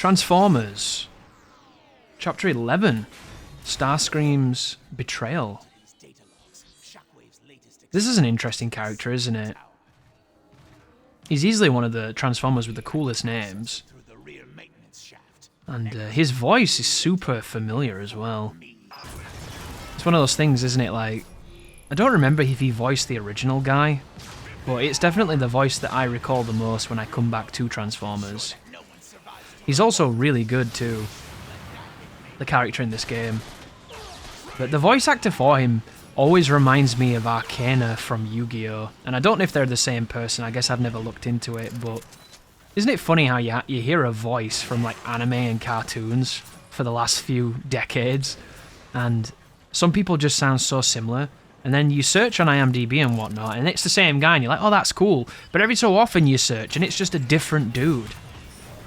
Transformers. Chapter 11. Starscream's Betrayal. This is an interesting character, isn't it? He's easily one of the Transformers with the coolest names. And his voice is super familiar as well. It's one of those things, isn't it? Like, I don't remember if he voiced the original guy, but it's definitely the voice that I recall the most when I come back to Transformers. He's also really good too, the character in this game. But the voice actor for him always reminds me of Arcana from Yu-Gi-Oh! And I don't know if they're the same person, I guess I've never looked into it, but isn't it funny how you hear a voice from like anime and cartoons for the last few decades, and some people just sound so similar, and then you search on IMDb and whatnot, and it's the same guy, and you're like, oh, that's cool, but every so often you search, and it's just a different dude.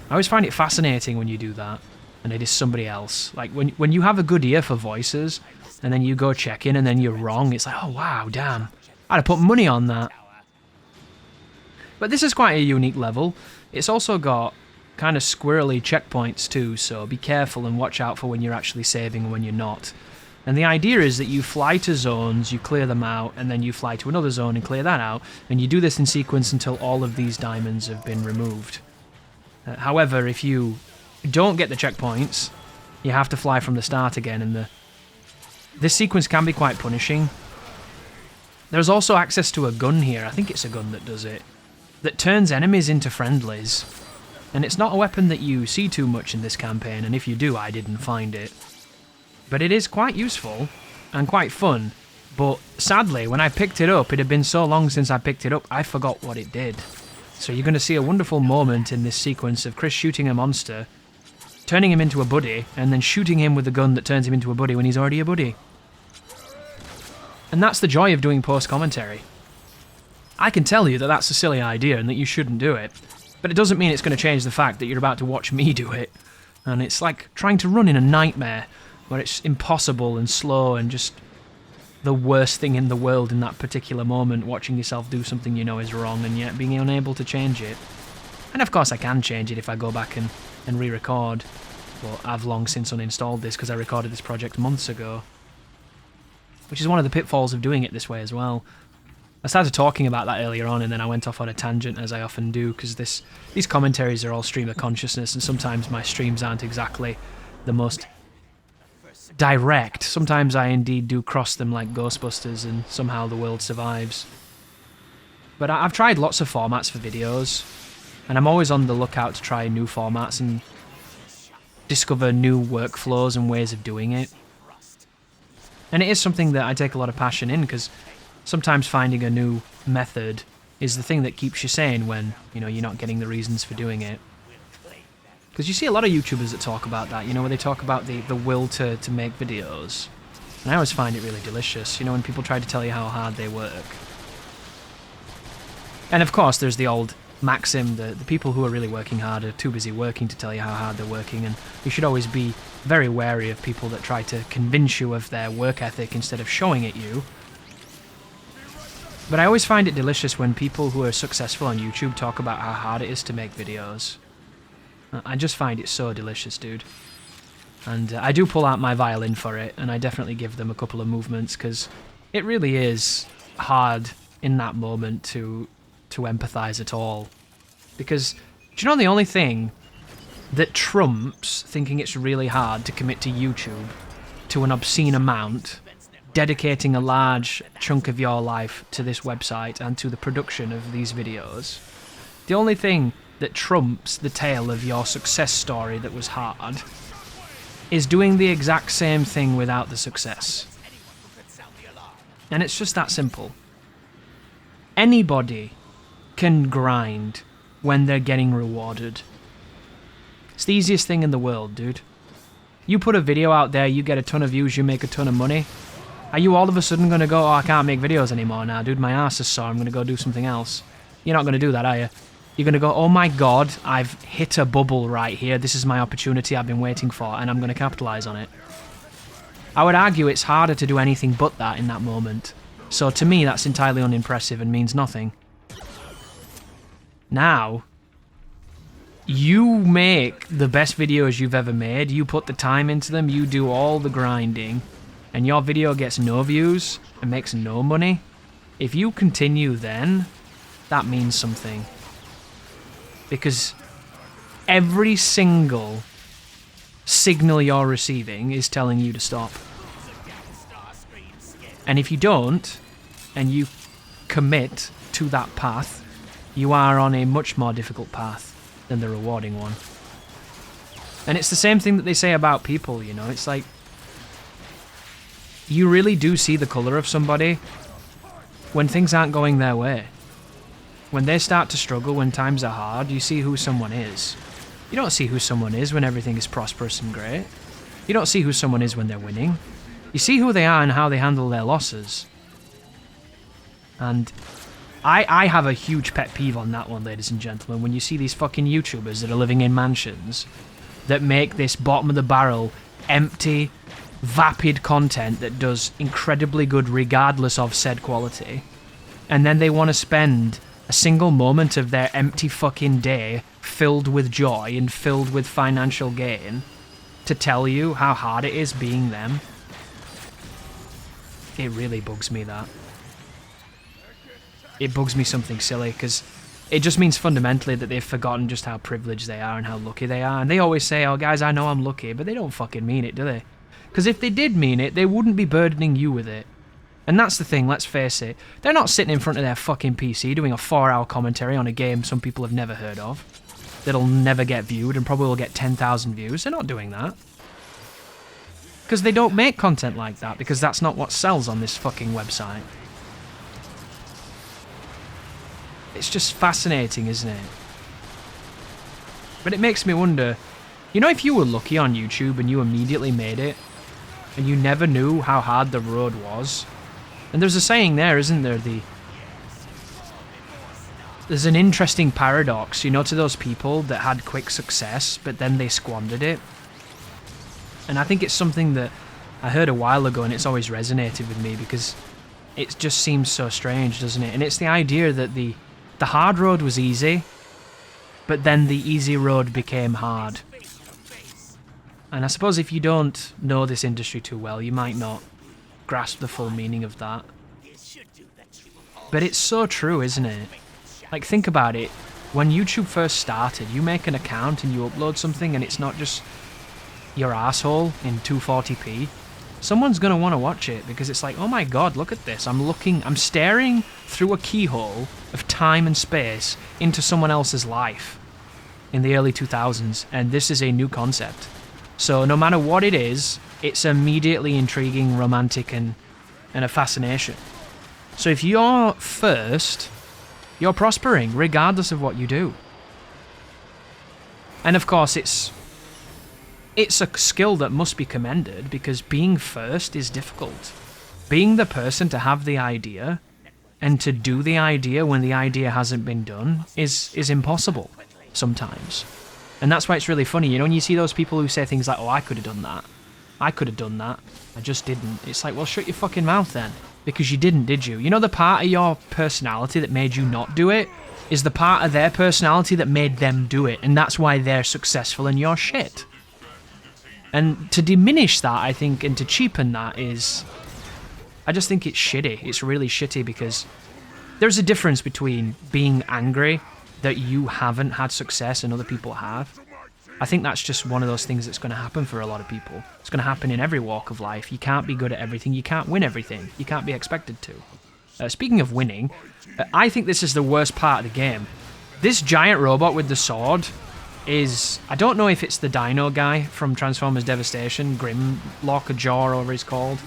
I always find it fascinating when you do that, and it is somebody else. Like, when you have a good ear for voices, and then you go check in, and then you're wrong, it's like, oh, wow, damn. I'd have put money on that. But this is quite a unique level. It's also got kind of squirrely checkpoints too, so be careful and watch out for when you're actually saving and when you're not. And the idea is that you fly to zones, you clear them out, and then you fly to another zone and clear that out, and you do this in sequence until all of these diamonds have been removed. However, if you don't get the checkpoints, you have to fly from the start again, and this sequence can be quite punishing. There's also access to a gun here, I think it's a gun that does it, that turns enemies into friendlies. And it's not a weapon that you see too much in this campaign, and if you do, I didn't find it. But it is quite useful, and quite fun, but sadly, when I picked it up, it had been so long since I picked it up, I forgot what it did. So you're going to see a wonderful moment in this sequence of Chris shooting a monster, turning him into a buddy, and then shooting him with a gun that turns him into a buddy when he's already a buddy. And that's the joy of doing post-commentary. I can tell you that that's a silly idea and that you shouldn't do it, but it doesn't mean it's going to change the fact that you're about to watch me do it. And it's like trying to run in a nightmare, where it's impossible and slow and just the worst thing in the world in that particular moment, watching yourself do something you know is wrong and yet being unable to change it. And of course I can change it if I go back and re-record, but I've long since uninstalled this because I recorded this project months ago. Which is one of the pitfalls of doing it this way as well. I started talking about that earlier on, and then I went off on a tangent, as I often do, because these commentaries are all stream of consciousness, and sometimes my streams aren't exactly the most direct. Sometimes I indeed do cross them like Ghostbusters, and somehow the world survives. But I've tried lots of formats for videos, and I'm always on the lookout to try new formats and discover new workflows and ways of doing it. And it is something that I take a lot of passion in, because sometimes finding a new method is the thing that keeps you sane when, you know, you're not getting the reasons for doing it. Because you see a lot of YouTubers that talk about that, you know, where they talk about the will to make videos. And I always find it really delicious, you know, when people try to tell you how hard they work. And of course, there's the old maxim, the people who are really working hard are too busy working to tell you how hard they're working, and you should always be very wary of people that try to convince you of their work ethic instead of showing it you. But I always find it delicious when people who are successful on YouTube talk about how hard it is to make videos. I just find it so delicious, dude. And I do pull out my violin for it, and I definitely give them a couple of movements, because it really is hard in that moment to empathise at all. Because, do you know the only thing that trumps thinking it's really hard to commit to YouTube to an obscene amount, dedicating a large chunk of your life to this website and to the production of these videos, the only thing that trumps the tale of your success story that was hard is doing the exact same thing without the success. And it's just that simple. Anybody can grind when they're getting rewarded. It's the easiest thing in the world, dude. You put a video out there, you get a ton of views, you make a ton of money. Are you all of a sudden going to go, oh, I can't make videos anymore now, dude, my ass is sore, I'm going to go do something else? You're not going to do that, are you? You're going to go, oh my god, I've hit a bubble right here, this is my opportunity I've been waiting for, and I'm going to capitalise on it. I would argue it's harder to do anything but that in that moment. So to me, that's entirely unimpressive and means nothing. Now, You make the best videos you've ever made, you put the time into them, you do all the grinding, and your video gets no views and makes no money. If you continue then, that means something. Because every single signal you're receiving is telling you to stop. And if you don't, and you commit to that path, you are on a much more difficult path than the rewarding one. And it's the same thing that they say about people, you know, it's like, you really do see the colour of somebody when things aren't going their way. When they start to struggle, when times are hard, you see who someone is. You don't see who someone is when everything is prosperous and great. You don't see who someone is when they're winning. You see who they are and how they handle their losses. And I have a huge pet peeve on that one, ladies and gentlemen, when you see these fucking YouTubers that are living in mansions that make this bottom of the barrel, empty, vapid content that does incredibly good regardless of said quality, and then they want to spend a single moment of their empty fucking day filled with joy and filled with financial gain to tell you how hard it is being them. It really bugs me, that. It bugs me something silly, because it just means fundamentally that they've forgotten just how privileged they are and how lucky they are. And they always say, oh guys, I know I'm lucky, but they don't fucking mean it, do they? Because if they did mean it, they wouldn't be burdening you with it. And that's the thing, let's face it. They're not sitting in front of their fucking PC doing a 4-hour commentary on a game some people have never heard of, that'll never get viewed and probably will get 10,000 views. They're not doing that. Because they don't make content like that, because that's not what sells on this fucking website. It's just fascinating, isn't it? But it makes me wonder, you know, if you were lucky on YouTube and you immediately made it, and you never knew how hard the road was, and there's a saying there, isn't there, there's an interesting paradox, you know, to those people that had quick success, but then they squandered it. And I think it's something that I heard a while ago, and it's always resonated with me, because it just seems so strange, doesn't it? And it's the idea that the hard road was easy, but then the easy road became hard. And I suppose if you don't know this industry too well, you might not grasp the full meaning of that. But it's so true, isn't it? Like, think about it. When YouTube first started, you make an account and you upload something and it's not just your asshole in 240p. Someone's going to want to watch it because it's like, oh my god, look at this. I'm staring through a keyhole of time and space into someone else's life in the early 2000s, and this is a new concept. So no matter what it is, it's immediately intriguing, romantic, and a fascination. So if you're first, you're prospering, regardless of what you do. And of course, it's a skill that must be commended, because being first is difficult. Being the person to have the idea and to do the idea when the idea hasn't been done is impossible sometimes. And that's why it's really funny, you know, when you see those people who say things like, oh, I could have done that. I could have done that. I just didn't. It's like, well, shut your fucking mouth then. Because you didn't, did you? You know, the part of your personality that made you not do it is the part of their personality that made them do it. And that's why they're successful and you're shit. And to diminish that, I think, and to cheapen that is... I just think it's shitty. It's really shitty, because there's a difference between being angry that you haven't had success and other people have. I think that's just one of those things that's going to happen for a lot of people. It's going to happen in every walk of life. You can't be good at everything. You can't win everything. You can't be expected to. Speaking of winning, I think this is the worst part of the game. This giant robot with the sword is... I don't know if it's the dino guy from Transformers Devastation, Grimlock or Jaw, or whatever he's called.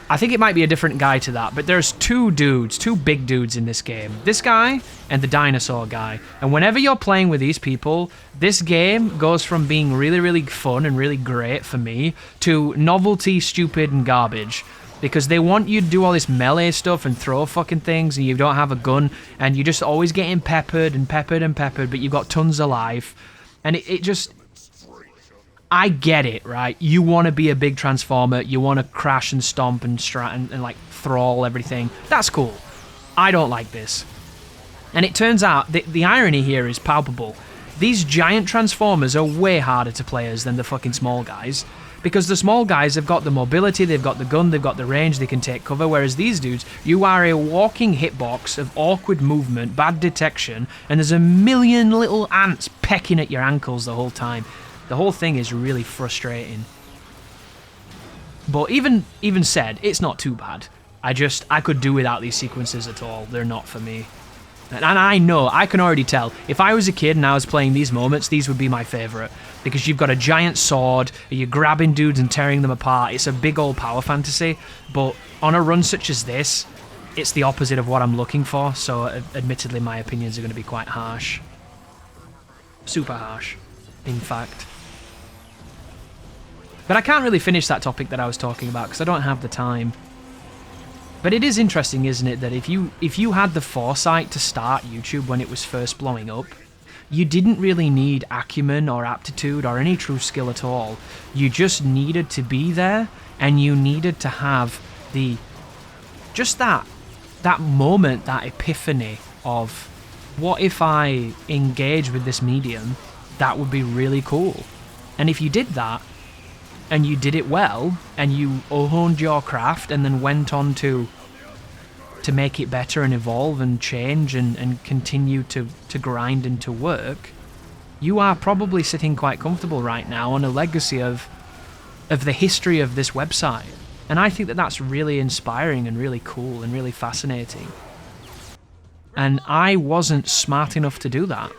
I think it might be a different guy to that, but there's two big dudes in this game. This guy and the dinosaur guy. And whenever you're playing with these people, this game goes from being really, really fun and really great for me to novelty, stupid, and garbage. Because they want you to do all this melee stuff and throw fucking things, and you don't have a gun, and you're just always getting peppered and peppered and peppered, but you've got tons of life. And it just... I get it, right? You want to be a big transformer, you want to crash and stomp and like thrall everything. That's cool. I don't like this. And it turns out the irony here is palpable. These giant Transformers are way harder to play as than the fucking small guys. Because the small guys have got the mobility, they've got the gun, they've got the range, they can take cover, whereas these dudes, you are a walking hitbox of awkward movement, bad detection, and there's a million little ants pecking at your ankles the whole time. The whole thing is really frustrating. But even said, it's not too bad. I could do without these sequences at all. They're not for me. And I know, I can already tell, if I was a kid and I was playing these moments, these would be my favourite. Because you've got a giant sword, you're grabbing dudes and tearing them apart, it's a big old power fantasy, but on a run such as this, it's the opposite of what I'm looking for, so admittedly my opinions are going to be quite harsh. Super harsh, in fact. But I can't really finish that topic that I was talking about, because I don't have the time. But it is interesting, isn't it, that if you had the foresight to start YouTube when it was first blowing up, you didn't really need acumen or aptitude or any true skill at all. You just needed to be there, and you needed to have just that moment, that epiphany of, what if I engage with this medium? That would be really cool. And if you did that, and you did it well, and you honed your craft, and then went on to make it better and evolve and change and continue to grind and to work, you are probably sitting quite comfortable right now on a legacy of the history of this website. And I think that that's really inspiring and really cool and really fascinating. And I wasn't smart enough to do that.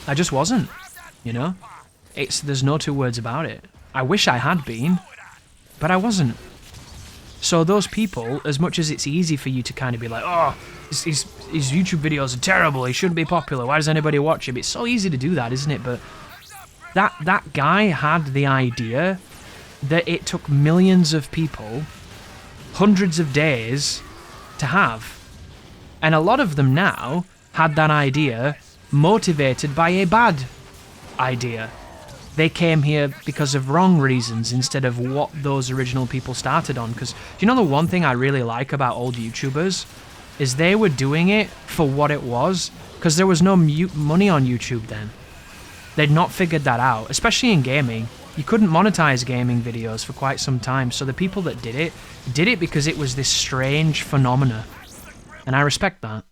I just wasn't, you know? There's no two words about it. I wish I had been, but I wasn't. So those people, as much as it's easy for you to kind of be like, oh, his YouTube videos are terrible, he shouldn't be popular, why does anybody watch him? It's so easy to do that, isn't it? But that guy had the idea that it took millions of people, hundreds of days to have. And a lot of them now had that idea motivated by a bad idea. They came here because of wrong reasons instead of what those original people started on. Because, do you know the one thing I really like about old YouTubers? Is they were doing it for what it was. Because there was no money on YouTube then. They'd not figured that out. Especially in gaming. You couldn't monetize gaming videos for quite some time. So the people that did it because it was this strange phenomena. And I respect that.